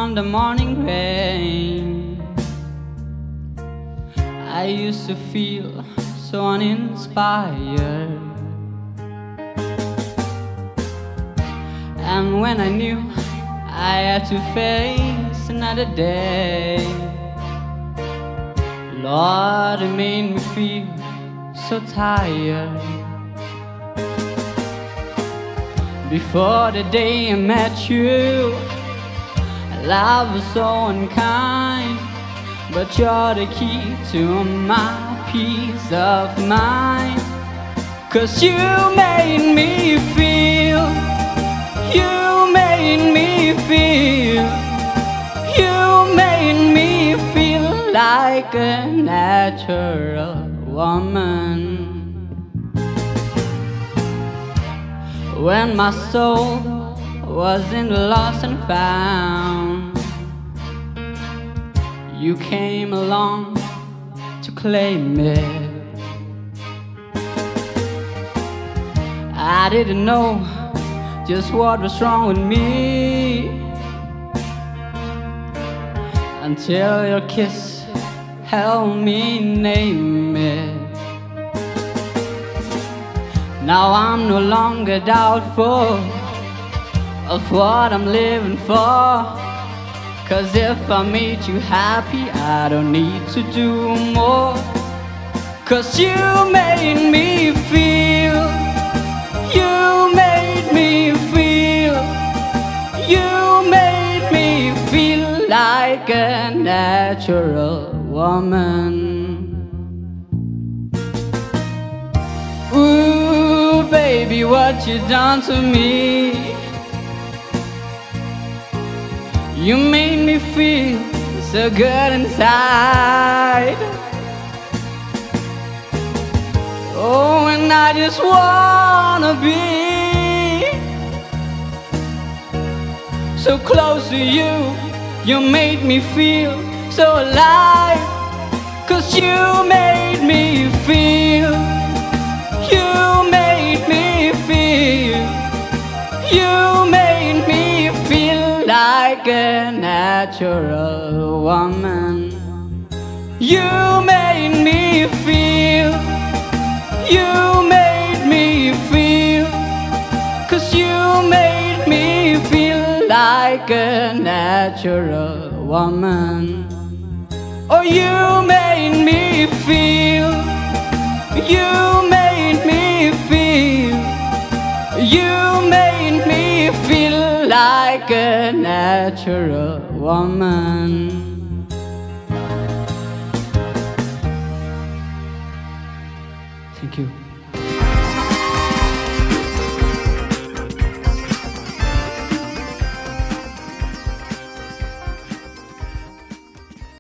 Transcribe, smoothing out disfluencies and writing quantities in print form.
from the morning rain. I used to feel so uninspired, and when I knew I had to face another day, Lord, it made me feel so tired. Before the day I met you, love was so unkind, but you're the key to my peace of mind. 'Cause you made me feel, you made me feel, you made me feel like a natural woman. When my soul was in the lost and found, you came along to claim it. I didn't know just what was wrong with me until your kiss helped me name it. Now I'm no longer doubtful of what I'm living for, 'cause if I made you happy, I don't need to do more. 'Cause you made me feel, you made me feel, you made me feel like a natural woman. Ooh, baby, what you done to me? You made me feel so good inside. Oh, and I just wanna be so close to you. You made me feel so alive. 'Cause you made me feel, you made me feel, you made me feel like a natural woman. You made me feel, you made me feel, 'cause you made me feel like a natural woman. Oh, you made me feel, you made me feel, you made me feel like a natural woman. Thank you.